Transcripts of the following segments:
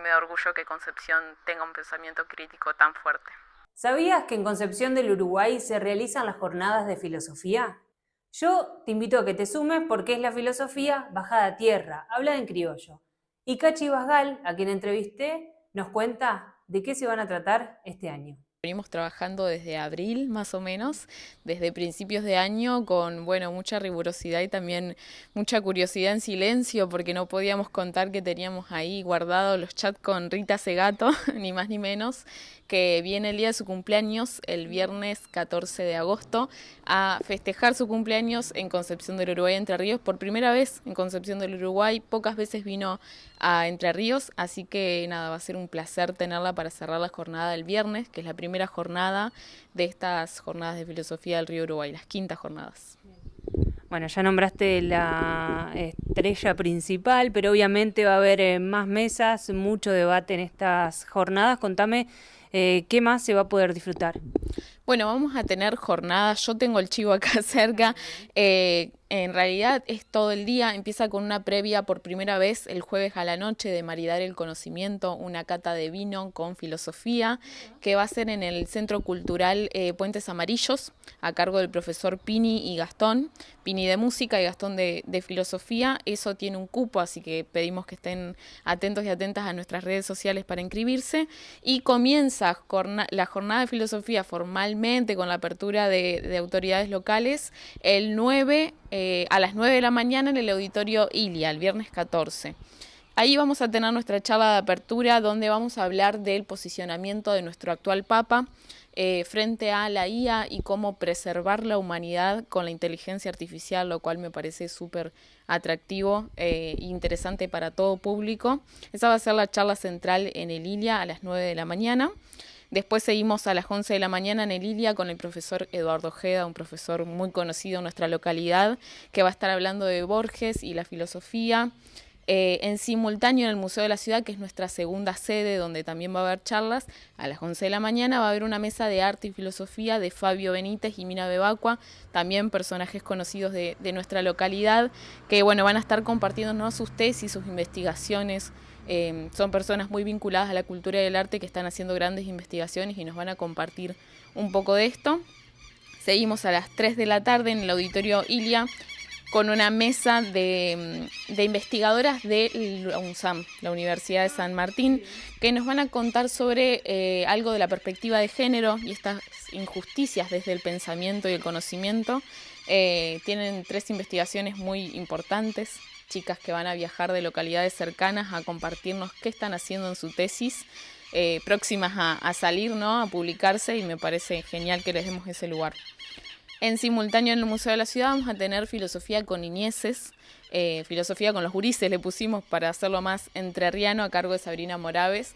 Me da orgullo que Concepción tenga un pensamiento crítico tan fuerte. ¿Sabías que en Concepción del Uruguay se realizan las jornadas de filosofía? Yo te invito a que te sumes porque es la filosofía bajada a tierra, hablada en criollo. Y Cachi Basgal, a quien entrevisté, nos cuenta de qué se van a tratar este año. Venimos trabajando desde abril más o menos, desde principios de año, con bueno, mucha rigurosidad y también mucha curiosidad en silencio, porque no podíamos contar que teníamos ahí guardados los chats con Rita Segato, ni más ni menos, que viene el día de su cumpleaños, el viernes 14 de agosto, a festejar su cumpleaños en Concepción del Uruguay, Entre Ríos, por primera vez en Concepción del Uruguay. Pocas veces vino a Entre Ríos, así que nada, va a ser un placer tenerla para cerrar la jornada del viernes, que es la primera jornada de estas jornadas de filosofía del Río Uruguay, las quintas jornadas. Bueno, ya nombraste la estrella principal, pero obviamente va a haber más mesas, mucho debate en estas jornadas. Contame qué más se va a poder disfrutar. Bueno, vamos a tener jornadas, yo tengo el chivo acá cerca, en realidad es todo el día, empieza con una previa por primera vez el jueves a la noche de Maridar el Conocimiento, una cata de vino con filosofía, que va a ser en el Centro Cultural Puentes Amarillos, a cargo del profesor Pini y Gastón, Pini de música y Gastón de filosofía. Eso tiene un cupo, así que pedimos que estén atentos y atentas a nuestras redes sociales para inscribirse. Y comienza la jornada de filosofía formalmente con la apertura de autoridades locales el 9 a las 9 de la mañana en el auditorio Ilia, el viernes 14. Ahí vamos a tener nuestra charla de apertura donde vamos a hablar del posicionamiento de nuestro actual Papa frente a la IA y cómo preservar la humanidad con la inteligencia artificial, lo cual me parece súper atractivo e interesante para todo público. Esa va a ser la charla central en el Ilia a las 9 de la mañana. Después seguimos a las 11 de la mañana en el Ilia con el profesor Eduardo Ojeda, un profesor muy conocido en nuestra localidad, que va a estar hablando de Borges y la filosofía. En simultáneo en el Museo de la Ciudad, que es nuestra segunda sede, donde también va a haber charlas, a las 11 de la mañana va a haber una mesa de arte y filosofía de Fabio Benítez y Mina Bebacua, también personajes conocidos de nuestra localidad, que bueno, van a estar compartiéndonos sus tesis, sus investigaciones. Son personas muy vinculadas a la cultura y el arte que están haciendo grandes investigaciones y nos van a compartir un poco de esto. Seguimos a las 3 de la tarde en el auditorio Ilia con una mesa de investigadoras de la UNSAM, la Universidad de San Martín, que nos van a contar sobre algo de la perspectiva de género y estas injusticias desde el pensamiento y el conocimiento. Tienen 3 investigaciones muy importantes, chicas que van a viajar de localidades cercanas a compartirnos qué están haciendo en su tesis, próximas a salir, ¿no?, a publicarse, y me parece genial que les demos ese lugar. En simultáneo en el Museo de la Ciudad vamos a tener filosofía con niñeces, filosofía con los gurises le pusimos para hacerlo más entrerriano, a cargo de Sabrina Moraves,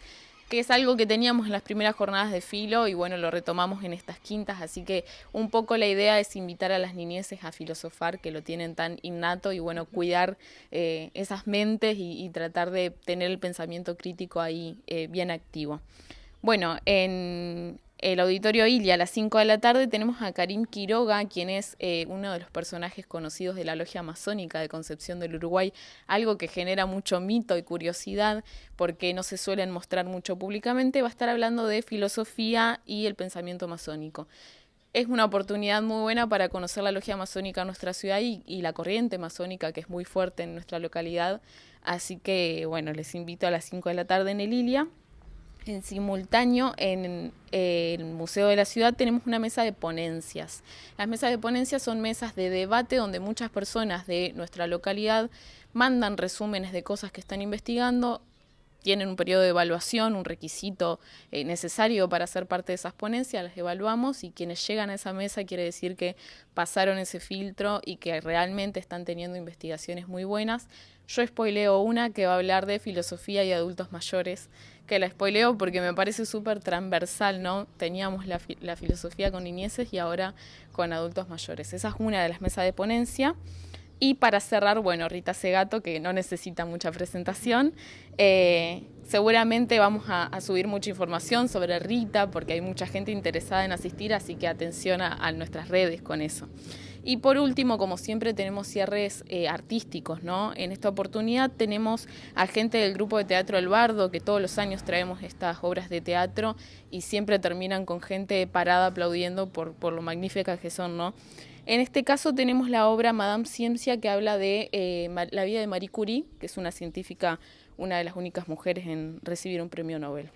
que es algo que teníamos en las primeras jornadas de filo y bueno, lo retomamos en estas quintas, así que un poco la idea es invitar a las niñeces a filosofar, que lo tienen tan innato, y bueno, cuidar esas mentes y tratar de tener el pensamiento crítico ahí bien activo. Bueno, en el auditorio Ilia a las 5 de la tarde tenemos a Karim Quiroga, quien es uno de los personajes conocidos de la logia masónica de Concepción del Uruguay, algo que genera mucho mito y curiosidad porque no se suelen mostrar mucho públicamente. Va a estar hablando de filosofía y el pensamiento masónico. Es una oportunidad muy buena para conocer la logia masónica en nuestra ciudad y la corriente masónica, que es muy fuerte en nuestra localidad. Así que, bueno, les invito a las 5 de la tarde en el Ilia. En simultáneo, en el Museo de la Ciudad tenemos una mesa de ponencias. Las mesas de ponencias son mesas de debate donde muchas personas de nuestra localidad mandan resúmenes de cosas que están investigando, tienen un periodo de evaluación, un requisito necesario para ser parte de esas ponencias, las evaluamos y quienes llegan a esa mesa quiere decir que pasaron ese filtro y que realmente están teniendo investigaciones muy buenas. Yo spoileo una que va a hablar de filosofía y adultos mayores, que la spoileo porque me parece súper transversal, ¿no? Teníamos la filosofía con niñeces y ahora con adultos mayores. Esa es una de las mesas de ponencia. Y para cerrar, bueno, Rita Segato, que no necesita mucha presentación. Seguramente vamos a subir mucha información sobre Rita porque hay mucha gente interesada en asistir, así que atención a nuestras redes con eso. Y por último, como siempre, tenemos cierres artísticos, ¿no? En esta oportunidad tenemos a gente del grupo de teatro El Bardo, que todos los años traemos estas obras de teatro y siempre terminan con gente parada aplaudiendo por lo magníficas que son, ¿no? En este caso tenemos la obra Madame Ciencia, que habla de la vida de Marie Curie, que es una científica, una de las únicas mujeres en recibir un premio Nobel.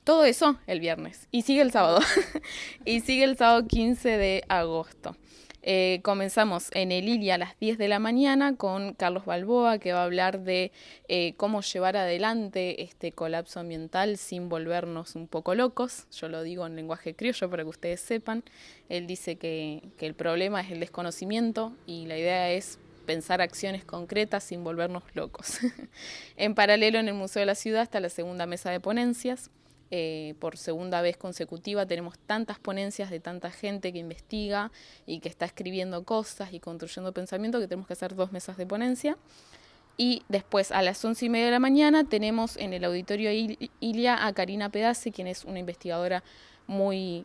Todo eso el viernes. Y sigue el sábado. Y sigue el sábado 15 de agosto. Comenzamos en el Ilia a las 10 de la mañana con Carlos Balboa, que va a hablar de cómo llevar adelante este colapso ambiental sin volvernos un poco locos. Yo lo digo en lenguaje criollo para que ustedes sepan. Él dice que el problema es el desconocimiento y la idea es pensar acciones concretas sin volvernos locos. En paralelo, en el Museo de la Ciudad está la segunda mesa de ponencias. Por segunda vez consecutiva tenemos tantas ponencias de tanta gente que investiga y que está escribiendo cosas y construyendo pensamiento que tenemos que hacer 2 mesas de ponencia. Y después a las 11:30 de la mañana tenemos en el auditorio Ilia a Karina Pedace, quien es una investigadora muy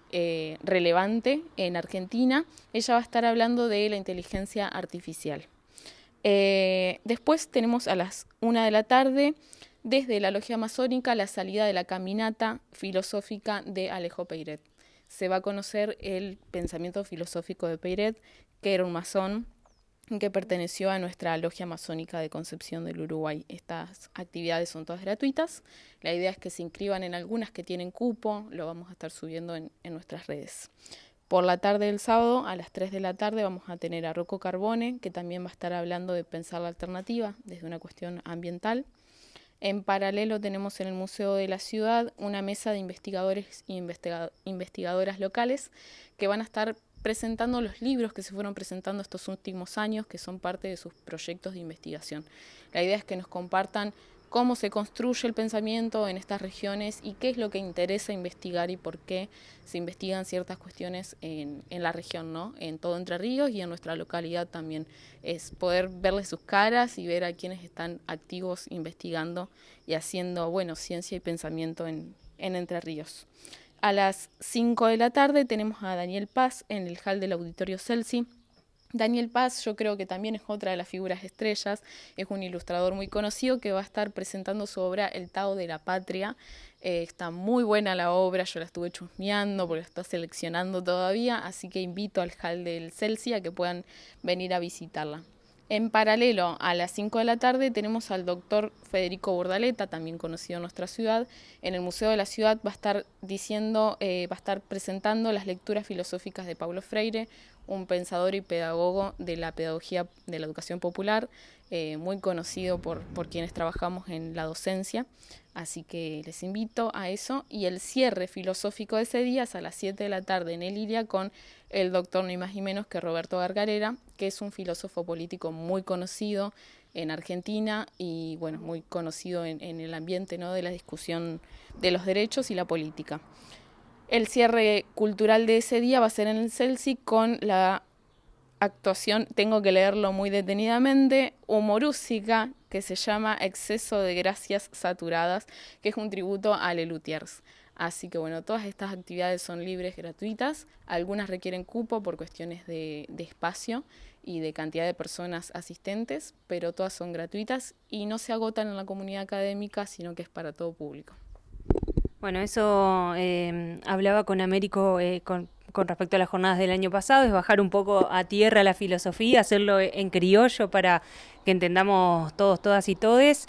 relevante en Argentina. Ella va a estar hablando de la inteligencia artificial. Después tenemos a las 1 de la tarde desde la Logia Masónica la salida de la caminata filosófica de Alejo Peiret. Se va a conocer el pensamiento filosófico de Peiret, que era un masón que perteneció a nuestra Logia Masónica de Concepción del Uruguay. Estas actividades son todas gratuitas. La idea es que se inscriban en algunas que tienen cupo, lo vamos a estar subiendo en nuestras redes. Por la tarde del sábado, a las 3 de la tarde, vamos a tener a Rocco Carbone, que también va a estar hablando de pensar la alternativa desde una cuestión ambiental. En paralelo tenemos en el Museo de la Ciudad una mesa de investigadores e investigadoras locales que van a estar presentando los libros que se fueron presentando estos últimos años, que son parte de sus proyectos de investigación. La idea es que nos compartan cómo se construye el pensamiento en estas regiones y qué es lo que interesa investigar y por qué se investigan ciertas cuestiones en la región, ¿no? En todo Entre Ríos y en nuestra localidad también. Es poder verles sus caras y ver a quienes están activos investigando y haciendo, bueno, ciencia y pensamiento en Entre Ríos. A las 5 de la tarde tenemos a Daniel Paz en el hall del Auditorio Celsi. Daniel Paz yo creo que también es otra de las figuras estrellas, es un ilustrador muy conocido que va a estar presentando su obra El Tao de la Patria. Está muy buena la obra, yo la estuve chusmeando porque la está seleccionando todavía, así que invito al hall del Celsi a que puedan venir a visitarla. En paralelo, a las 5 de la tarde tenemos al doctor Federico Bordaleta, también conocido en nuestra ciudad. En el Museo de la Ciudad va a estar presentando las lecturas filosóficas de Paulo Freire, un pensador y pedagogo de la pedagogía de la educación popular, muy conocido por quienes trabajamos en la docencia. Así que les invito a eso. Y el cierre filosófico de ese día es a las 7 de la tarde en el Ilia con el doctor ni más ni menos que Roberto Gargarella, que es un filósofo político muy conocido en Argentina y bueno, muy conocido en el ambiente, ¿no?, de la discusión de los derechos y la política. El cierre cultural de ese día va a ser en el Celsi con la actuación, tengo que leerlo muy detenidamente, humorística, que se llama Exceso de Gracias Saturadas, que es un tributo a Lelutiers. Así que bueno, todas estas actividades son libres, gratuitas, algunas requieren cupo por cuestiones de espacio y de cantidad de personas asistentes, pero todas son gratuitas y no se agotan en la comunidad académica, sino que es para todo público. Bueno, eso hablaba con Américo con respecto a las jornadas del año pasado, es bajar un poco a tierra la filosofía, hacerlo en criollo para que entendamos todos, todas y todes.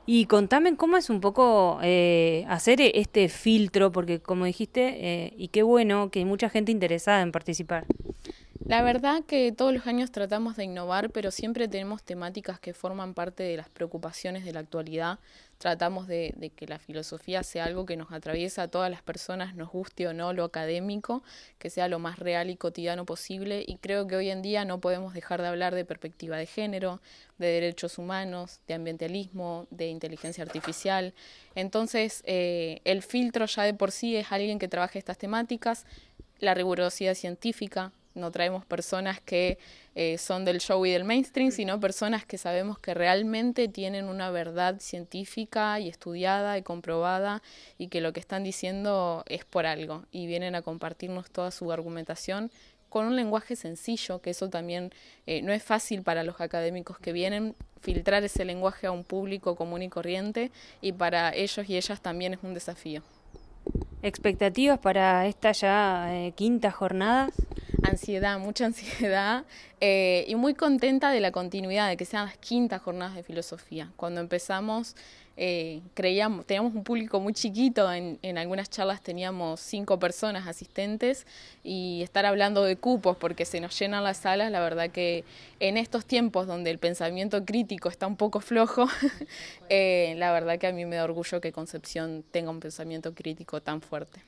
Y contame cómo es un poco hacer este filtro, porque como dijiste, y qué bueno que hay mucha gente interesada en participar. La verdad que todos los años tratamos de innovar, pero siempre tenemos temáticas que forman parte de las preocupaciones de la actualidad. Tratamos de que la filosofía sea algo que nos atraviesa a todas las personas, nos guste o no lo académico, que sea lo más real y cotidiano posible. Y creo que hoy en día no podemos dejar de hablar de perspectiva de género, de derechos humanos, de ambientalismo, de inteligencia artificial. Entonces, el filtro ya de por sí es alguien que trabaje estas temáticas, la rigurosidad científica. No traemos personas que son del show y del mainstream, sino personas que sabemos que realmente tienen una verdad científica y estudiada y comprobada y que lo que están diciendo es por algo y vienen a compartirnos toda su argumentación con un lenguaje sencillo, que eso también no es fácil para los académicos que vienen, filtrar ese lenguaje a un público común y corriente, y para ellos y ellas también es un desafío. ¿Expectativas para esta ya quinta jornada? Ansiedad, mucha ansiedad, y muy contenta de la continuidad, de que sean las quintas jornadas de filosofía. Cuando empezamos teníamos un público muy chiquito, en algunas charlas teníamos 5 personas asistentes, y estar hablando de cupos porque se nos llenan las salas, la verdad que en estos tiempos donde el pensamiento crítico está un poco flojo, la verdad que a mí me da orgullo que Concepción tenga un pensamiento crítico tan fuerte.